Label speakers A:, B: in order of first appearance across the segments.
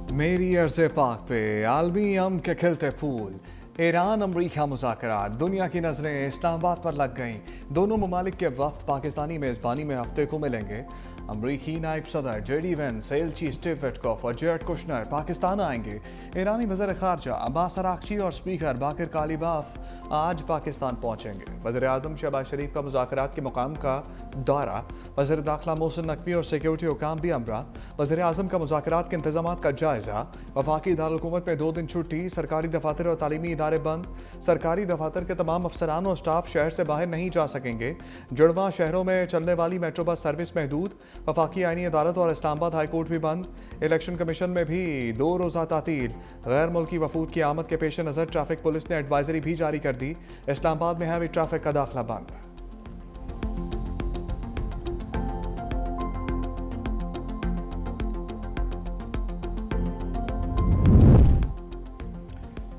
A: मेरी अर्ज़ पाक पे आलमी अमन के खिलते फूल। ईरान अमरीका मुज़ाकरात, दुनिया की नज़रें इस्लामाबाद पर लग गईं। दोनों ममालिक के वफ़द पाकिस्तानी मेज़बानी में हफ्ते को मिलेंगे। अमरीकी नायब सदर JD वेंस, एलची स्टीव विटकॉफ और जेरेड कुशनर पाकिस्तान आएंगे। ईरानी वज़ीर ख़ारजा अब्बास अराग़ची और स्पीकर बाकर कालिबाफ आज पाकिस्तान पहुँचेंगे। वज़ीर-ए-आज़म शहबाज शरीफ का मुज़ाकरात के मुकाम का दौरा, वज़ीर दाखिला मोहसिन नकवी और सिक्योरिटी हुकाम भी अमरा। वज़ीर-ए-आज़म का मुज़ाकरात के इंतज़ामात का जायज़ा। वफाकी दारुल-हुकूमत में 2 दिन छुट्टी, सरकारी दफातर और तालीमी इदारे बंद। सरकारी दफातर के तमाम अफसरान और स्टाफ शहर से बाहर नहीं जा सकेंगे। जुड़वा शहरों में चलने वाली मेट्रो बस सर्विस महदूद। वफाकी आईनी अदालत और इस्लामाबाद हाई कोर्ट भी बंद। इलेक्शन कमीशन में भी 2 रोज़ा तातील। गैर मुल्की वफूद की आमद के पेश नज़र ट्रैफिक पुलिस ने एडवाइजरी भी जारी कर दी। इस्लामाबाद में हैवी ट्रैफिक का दाखिला बंद।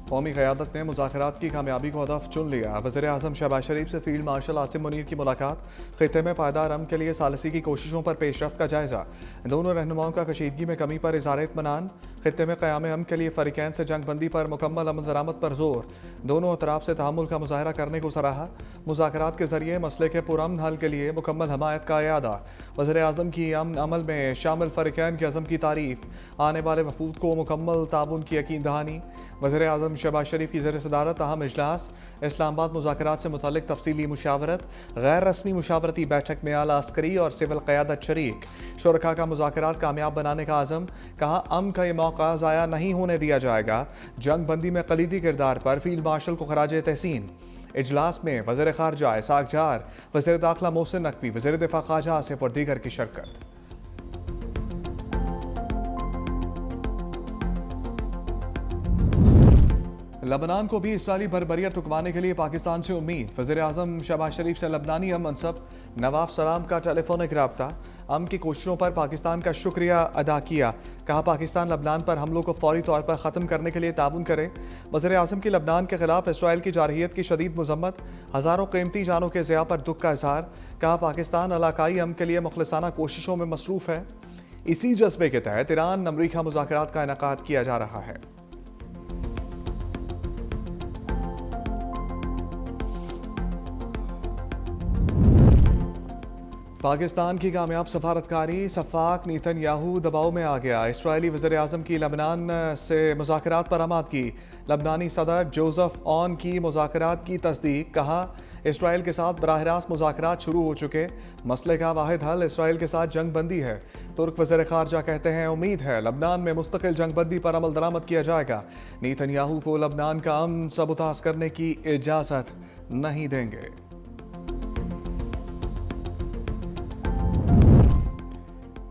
A: कौमी क़यादत ने मुज़ाकरात की कामयाबी को हदफ चुन लिया। वज़ीर-ए-आज़म शहबाज शरीफ से फील्ड मार्शल आसिम मुनीर की मुलाकात, ख़ित्ते में पायदार अमन के लिए सालिसी की कोशिशों पर पेशरफ्त का जायज़ा। दोनों रहनुमाओं का कशीदगी में कमी पर इज़हार इत्मीनान। ख़ित्ते में क़याम अमन के लिए फ़रीक़ैन से जंग बंदी पर मुकम्मल अमल दरामद पर जोर। दोनों अतराफ़ से तहम्मुल का मुज़ाहरा करने को सराहा। मुज़ाकरात के ज़रिए मसले के पुरअमन हल के लिए मुकम्मल हमायत का इयादा। वज़ीर-ए-आज़म की अमन अमल में शामिल फ़रीक़ैन के अज़म की तारीफ़। आने वाले वफूद को मुकम्मल ताउन की यकीन दहानी। वज़ीर-ए-आज़म शहबाज शरीफ की ज़ेर सदारत अहम इजलास। इस्लामाबाद मुज़ाकरात से मुतल्लिक़ तफसीली मुशावरत। गैर रस्मी मुशावरती बैठक में आला अस्करी और सिविल क़यादत शरीक। शुरका का मुज़ाकरात कामयाब बनाने का आज़म। कहा अमन का ये मौका ज़ाया नहीं होने दिया जाएगा। जंग बंदी में कलीदी किरदार पर फील्ड मार्शल को खराज तहसीन। इजलास में वज़ीर ख़ारजा इसाक जार, वज़ीर दाखिला मोहसिन नकवी, वज़ीर दिफ़ा ख्वाजा आसिफ और दीगर की शिरकत। लबनान को भी इसराइली बर्बरियत रुकवाने के लिए पाकिस्तान से उम्मीद। वज़ीर-ए-आज़म शहबाज शरीफ से लबनानी अम मनसब नवाफ सलाम का टेलीफोनिक रब्ता। अम की कोशिशों पर पाकिस्तान का शुक्रिया अदा किया। कहा पाकिस्तान लबनान पर हमलों को फौरी तौर पर ख़त्म करने के लिए ताउन करे। वज़ीर-ए-आज़म की लबनान के खिलाफ इसराइल की जारहियत की शदीद मज़म्मत। हज़ारों कीमती जानों के ज़िया पर दुख का इज़हार। कहा पाकिस्तान इलाकाई अमन के लिए मुखलिसाना कोशिशों में मसरूफ़ है। इसी जज्बे के तहत ईरान अमरीका मुज़ाकरात का इनेकाद किया जा रहा है। पाकिस्तान की कामयाब सफारतकारी, सफ़ाक नेतन्याहू दबाव में आ गया। इसराइली वज़ीर-ए-आज़म की लबनान से मुज़ाकरात पर आमद की। लबनानी सदर जोसेफ ऑन की मुज़ाकरात की तस्दीक। कहा इसराइल के साथ बराह रास्त मुज़ाकरात शुरू हो चुके। मसले का वाहिद हल इसराइल के साथ जंग बंदी है। तुर्क वज़ीर ख़ारजा कहते हैं उम्मीद है लबनान में मुस्तकिल जंग बंदी पर अमल दरामद किया जाएगा। नेतन्याहू को लबनान का अमन सबूताज़ करने की इजाज़त नहीं देंगे।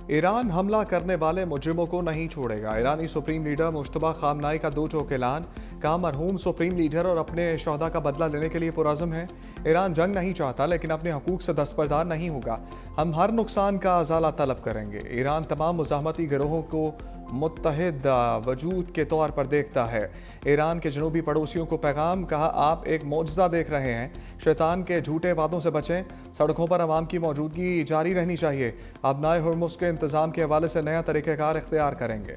A: ईरान हमला करने वाले मुजरिमों को नहीं छोड़ेगा। ईरानी सुप्रीम लीडर मुश्तबा खामनाई का 2 टोक ऐलान। कहा मरहूम सुप्रीम लीडर और अपने शोहदा का बदला लेने के लिए पुरज़म है। ईरान जंग नहीं चाहता लेकिन अपने हकूक से दस्तबरदार नहीं होगा। हम हर नुकसान का अज़ाला तलब करेंगे। ईरान तमाम मुज़ाहमती गिरोहों को मुत्तहिद वजूद के तौर पर देखता है। ईरान के जनूबी पड़ोसियों को पैगाम। कहा आप एक मौजज़ा देख रहे हैं। शैतान के झूठे वादों से बचें। सड़कों पर आवाम की मौजूदगी जारी रहनी चाहिए। अबनाए हुर्मुज़ के इंतज़ाम के हवाले से नया तरीक़ाकार इख्तियार करेंगे।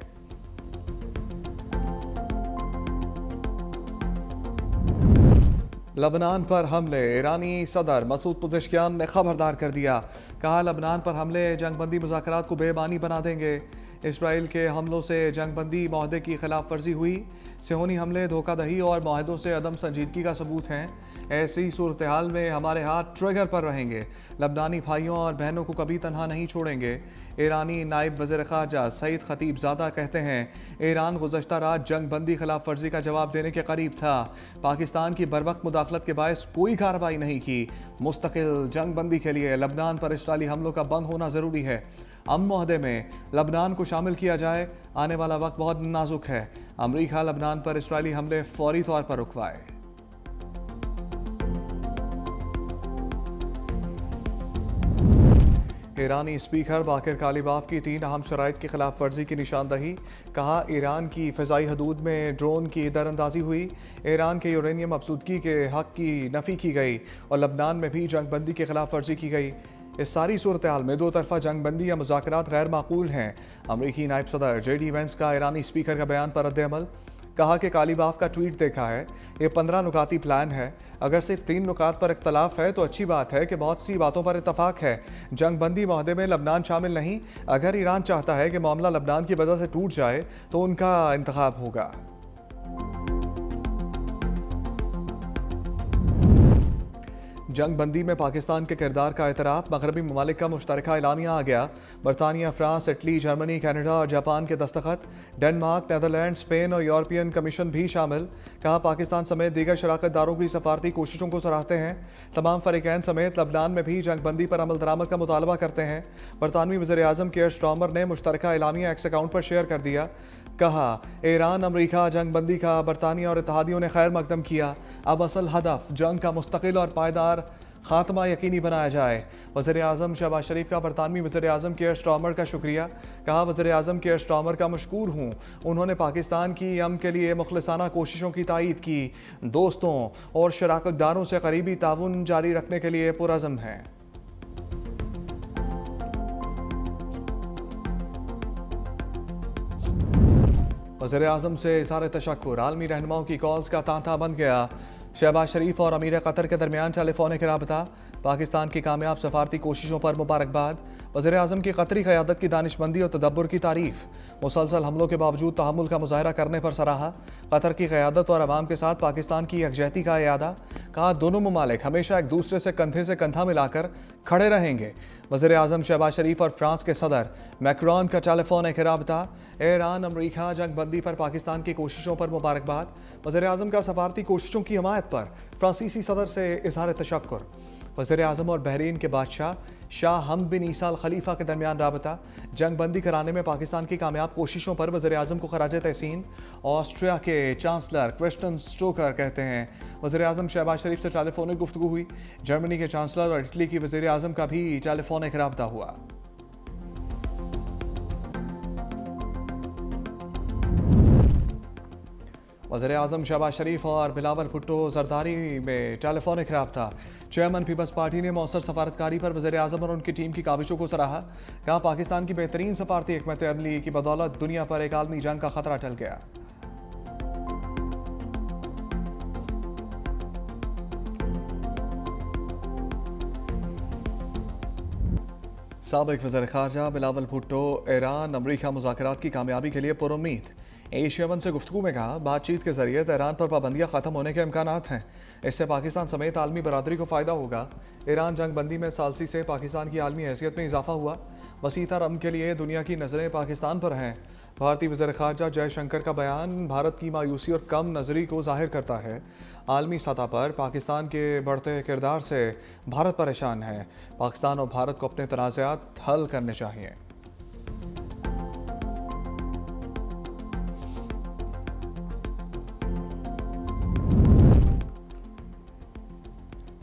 A: लबनान पर हमले, ईरानी सदर मसूद पुज़ेशकियान ने खबरदार कर दिया। कहा लबनान पर हमले जंगबंदी मुज़ाकरात को बेमानी बना देंगे। इसराइल के हमलों से जंगबंदी माहदे की खिलाफ वर्जी हुई। सेहोनी हमले धोखादही और माहदों से अदम संजीदगी का सबूत हैं। ऐसी सूरत हाल में हमारे हाथ ट्रिगर पर रहेंगे। लबनानी भाइयों और बहनों को कभी तनहा नहीं छोड़ेंगे। ईरानी नायब वज़ीर ख़ारजा सईद खतीबज़ादा कहते हैं ईरान गुज़श्ता रात जंग बंदी खिलाफ वर्जी का जवाब देने के करीब था। पाकिस्तान की बरवक्त मुदाखलत के बायस कोई कार्रवाई नहीं की। मुस्तकिल जंग बंदी के लिए लबनान पर इसराइली हमलों का बंद होना ज़रूरी है। अमन मुआहदे में लबनान को शामिल किया जाए। आने वाला वक्त बहुत नाजुक है। अमरीका लबनान पर इसराइली हमले फौरी तौर पर रुकवाए। ईरानी स्पीकर बाकर कालिबाफ की 3 अहम शराइत की खिलाफ वर्जी की निशानदही। कहा ईरान की फ़िज़ाई हदूद में ड्रोन की दरअंदाजी हुई। ईरान के यूरेनियम अफसूदगी के हक की नफ़ी की गई और लबनान में भी जंग बंदी की खिलाफ वर्जी की गई। इस सारी सूरत हाल में दो तरफा जंग बंदी या मुज़ाकरात गैर माकूल हैं। अमरीकी नायब सदर JD वेंस का ईरानी स्पीकर का बयान पर रद्द-ए-अमल। कहा कि कालीबाफ का ट्वीट देखा है, ये 15 नुकाती प्लान है। अगर सिर्फ 3 नुकात पर इख्तलाफ है तो अच्छी बात है कि बहुत सी बातों पर इतफाक है। जंग बंदी माहदे में लबनान शामिल नहीं। अगर ईरान चाहता है कि मामला लबनान की वजह से टूट जाए तो उनका इंतखाब होगा। जंग बंदी में पाकिस्तान के किरदार का एतराफ़, मगरबी ममालिक का मुश्तरका एलामिया आ गया। बरतानिया, फ्रांस, इटली, जर्मनी, कनाडा और जापान के दस्तखत। डेनमार्क, नेदरलैंड, स्पेन और यूरोपियन कमीशन भी शामिल। कहा पाकिस्तान समेत दीगर शराकतदारों की सफारती कोशिशों को सराहते हैं। तमाम फरीकैन समेत लबनान में भी जंग बंदी पर अमल दरामद का मुतालबा करते हैं। बरतानवी वज़ीर आज़म केयर स्टार्मर ने मुश्तरका एलामिया एक्स अकाउंट पर शेयर कर दिया। कहा ईरान अमरीका जंग बंदी का बरतानिया और इत्तेहादियों ने खैर मकदम किया। अब असल हदफ जंग का मुस्तकिल और पायदार खात्मा यकीनी बनाया जाए। वज़ीर आज़म शहबाज शरीफ का बरतानवी वज़ीर आज़म केयर स्टार्मर का शुक्रिया। कहा वज़ीर आज़म केयर स्टार्मर का मशकूर हूँ, उन्होंने पाकिस्तान की अमन के लिए मुखलिसाना कोशिशों की तायीद की। दोस्तों और शराकतदारों से करीबी ताउन जारी रखने के लिए पुरअज़म हैं। वज़ीर आज़म से इज़हार तशक्कुर, आलमी रहनुमाओं की कॉल्स का तांता बन गया। शहबाज शरीफ और अमीर कतर के दरमियान टेलीफोनिक राबता। पाकिस्तान की कामयाब सफारती कोशिशों पर मुबारकबाद। वज़ीर आज़म की कतरी क़यादत की दानिशमंदी और तदब्बुर की तारीफ़। मुसलसल हमलों के बावजूद तहम्मुल का मुज़ाहरा करने पर सराहा। कतर की क़यादत और अवाम के साथ पाकिस्तान की यकजहती का इयादा। कहा दोनों ममालिक हमेशा एक दूसरे से कंधा मिलाकर खड़े रहेंगे। वज़ीर आज़म शहबाज शरीफ और फ्रांस के सदर मैक्रोन का टेलीफोनिक राबता। ईरान अमरीका जंग बंदी पर पाकिस्तान की कोशिशों पर मुबारकबाद। वज़ीर आज़म का सफारती कोशिशों की हमायत पर फ्रांसीसी सदर से इज़हार तशक्कुर। वज़ीर आज़म और बहरीन के बादशाह शाह हमद बिन ईसा अल खलीफा के दरमियान राबता। जंग बंदी कराने में पाकिस्तान की कामयाब कोशिशों पर वज़ीर आज़म को खराज तहसीन। ऑस्ट्रिया के चांसलर क्रिस्टन स्टोकर कहते हैं वज़ीर आज़म शहबाज शरीफ से टेलीफोनिक गुफ्तगू हुई। जर्मनी के चांसलर और इटली की वज़ीर आज़म का भी टेलीफोनिक राबता हुआ। वज़ीर आज़म शहबाज शरीफ और बिलावल भुट्टो जरदारी में टेलीफोनिक राबता। चेयरमैन पीपल्स पार्टी ने मौसर सफारतकारी पर वज़ीर आज़म और उनकी टीम की काविशों को सराहा। कहा पाकिस्तान की बेहतरीन सफारती हिकमत अमली की बदौलत दुनिया पर एक आलमी जंग का खतरा टल गया। साबिक वज़ीर ख़ारजा बिलावल भुट्टो ईरान अमरीका मुज़ाकरात की कामयाबी के लिए पुरुम्मीद। एशिया वन से गुफ्तगू में कहा बातचीत के जरिए तेहरान पर पाबंदियाँ ख़त्म होने के इम्कानात हैं। इससे पाकिस्तान समेत आलमी बरादरी को फ़ायदा होगा। ईरान जंग बंदी में सालसी से पाकिस्तान की आलमी हैसियत में इजाफा हुआ। वसीतर अमन के लिए दुनिया की नज़रें पाकिस्तान पर हैं। भारतीय वज़ीर ख़ारजा जयशंकर का बयान भारत की मायूसी और कम नज़री को जाहिर करता है। आलमी सतह पर पाकिस्तान के बढ़ते किरदार से भारत परेशान है। पाकिस्तान और भारत को अपने तनाज़ात हल करने चाहिए।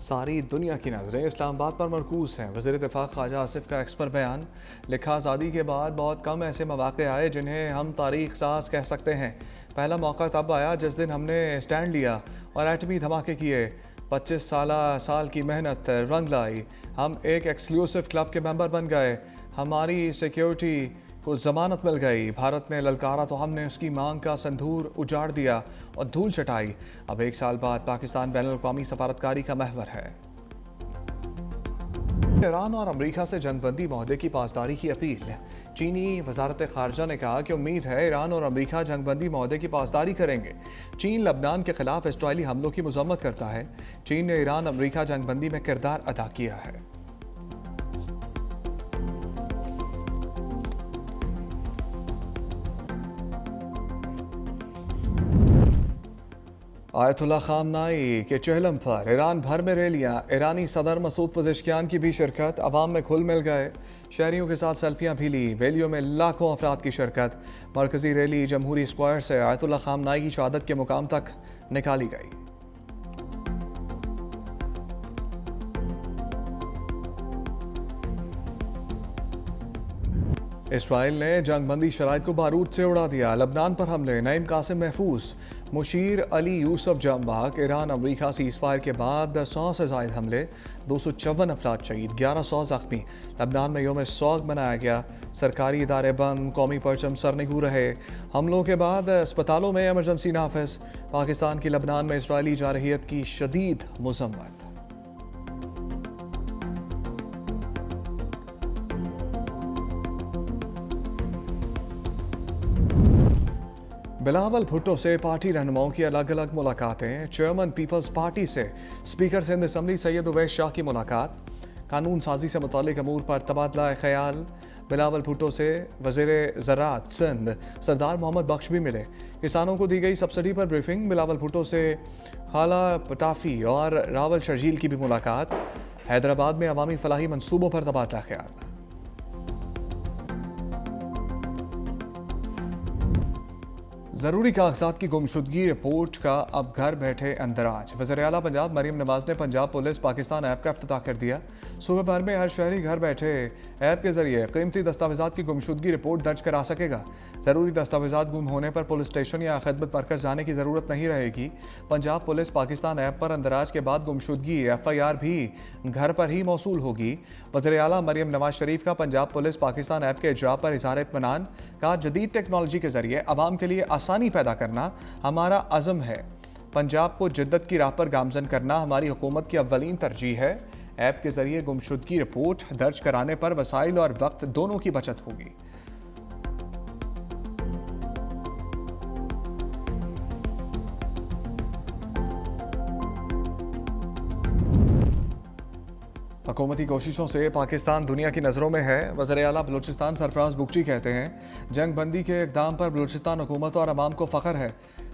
A: सारी दुनिया की नज़रें इस्लामाबाद पर मरकूज़ हैं। वज़ीर दिफ़ा ख़ाजा आसिफ का एक्स पर बयान। लिखा आज़ादी के बाद बहुत कम ऐसे मौक़े आए जिन्हें हम तारीख़ साज़ कह सकते हैं। पहला मौका तब आया जिस दिन हमने स्टैंड लिया और एटमी धमाके किए। 25 साल की मेहनत रंग लाई। हम एक एक्सक्लूसिव क्लब के मेंबर बन गए। हमारी सिक्योरिटी को ज़मानत मिल गई। भारत ने ललकारा तो हमने उसकी मांग का संदूर उजाड़ दिया और धूल चटाई। अब 1 साल बाद पाकिस्तान बैनुल-अक़वामी सफारतकारी का महवर है। ईरान और अमरीका से जंगबंदी मुआहदे की पासदारी की अपील। चीनी वजारत ख़ारजा ने कहा कि उम्मीद है ईरान और अमरीका जंगबंदी मुआहदे की पासदारी करेंगे। चीन लबनान के खिलाफ इसराइली हमलों की मज़म्मत करता है। चीन ने ईरान अमरीका जंगबंदी में किरदार अदा किया है। आयतुल्लाह ख़ामनाई के चहलम पर ईरान भर में रैलियाँ। ईरानी सदर मसूद पज़ेश्कियान की भी शिरकत। अवाम में घुल मिल गए। शहरियों के साथ सेल्फियाँ भी ली। रैलियों में लाखों अफराद की शिरकत। मरकज़ी रैली जमहूरी स्क्वायर से आयतुल्लाह ख़ामनाई की शहादत के मुकाम तक निकाली गई। इसराइल ने जंगबंदी शराइत को बारूद से उड़ा दिया। लबनान पर हमले, नईम कासिम महफूज, मुशीर अली यूसुफ जमबाग। ईरान अमरीका सीज फायर के बाद 100 से जायद हमले, 254 अफराद शहीद, 1100 जख्मी। लबनान में योम सोग मनाया गया, सरकारी इदारे बंद, कौमी परचम सरनिगू रहे। हमलों के बाद अस्पतालों में एमरजेंसी नाफिज। पाकिस्तान की लबनान में इसराइली जारहियत की शदीद मजम्मत। बिलावल भुट्टो से पार्टी रहनुमाओं की अलग अलग मुलाकातें। चेयरमैन पीपल्स पार्टी से स्पीकर सिंध असम्बली सैयद उवैस शाह की मुलाकात। कानून साजी से मुतालिक अमूर पर तबादला ख्याल। बिलावल भुट्टो से वज़ीर ज़राअत सिंध सरदार मोहम्मद बख्श भी मिले। किसानों को दी गई सब्सिडी पर ब्रीफिंग। बिलावल भुट्टो से हाला पटाफी और रावल शर्जील की भी मुलाकात। हैदराबाद में अवामी फलाही मनसूबों पर तबादला ख्याल। ज़रूरी कागजात की गुमशुदगी रिपोर्ट का अब घर बैठे अंदराज। वज़ीर आला पंजाब मरीम नवाज ने पंजाब पुलिस पाकिस्तान ऐप का इफ्तिताह कर दिया। सूबे भर में हर शहरी घर बैठे ऐप के जरिए कीमती दस्तावेजात की गुमशुदगी रिपोर्ट दर्ज करा सकेगा। ज़रूरी दस्तावेजात गुम होने पर पुलिस स्टेशन या खिदमत मरकज़ जाने की ज़रूरत नहीं रहेगी। पंजाब पुलिस पाकिस्तान ऐप पर अंदराज के बाद गुमशुदगी FIR भी घर पर ही मौसूल होगी। वज़ीर आला मरीम नवाज शरीफ का पंजाब पुलिस पाकिस्तान ऐप के इजरा पर इज़हार इत्मीनान। कहा, जदीद टेक्नोलॉजी के जरिए आवाम के लिए आसानी पैदा करना हमारा अज़म है। पंजाब को जिद्दत की राह पर गामजन करना हमारी हुकूमत की अव्वलीन तरजीह है। ऐप के जरिए गुमशुदगी रिपोर्ट दर्ज कराने पर वसाइल और वक्त दोनों की बचत होगी। हुकूमती कोशिशों से पाकिस्तान दुनिया की नज़रों में है। वज़ीर आला बलूचिस्तान सरफराज बुगची कहते हैं, जंग बंदी के इक़दाम पर बलूचिस्तान हुकूमत और अवाम को फ़ख्र है।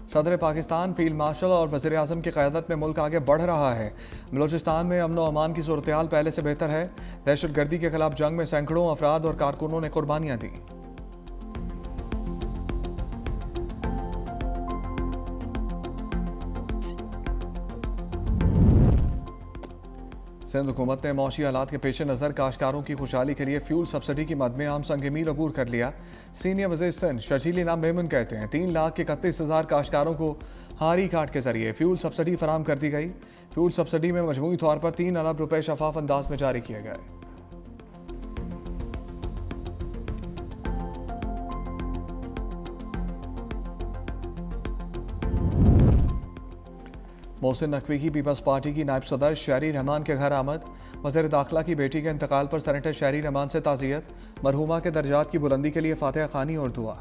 A: सदर पाकिस्तान फील्ड मार्शल और वज़ीर आज़म की क़यादत में मुल्क आगे बढ़ रहा है। बलूचिस्तान में अमन व अमान की सूरत हाल पहले से बेहतर है। दहशत गर्दी के खिलाफ जंग में सैकड़ों अफराद और कारकुनों ने कुर्बानियाँ दी। सिंध हुकूमत ने मौशी हालात के पेश नज़र काश्तकारों की खुशहाली के लिए फ्यूल सब्सिडी की मद में आम संग मील अबूर कर लिया। सीनियर वज़ीर सिंध शर्जील इनाम मेमन कहते हैं, 3,31,000 काश्तकारों को हारी कार्ड के जरिए फ्यूल सब्सिडी फराम कर दी गई। फ्यूल सब्सिडी में मजमूई तौर पर 3 अरब रुपए शफाफ अंदाज में जारी किए गए। मोहसिन नकवी की पीपल्स पार्टी की नायब सदर शहरी रहमान के घर आमद। वज़ीर दाखिला की बेटी के इंतकाल पर सेनेटर शहरी रहमान से ताज़ियत। मरहूमा के दर्जात की बुलंदी के लिए फातिहा खानी और दुआ।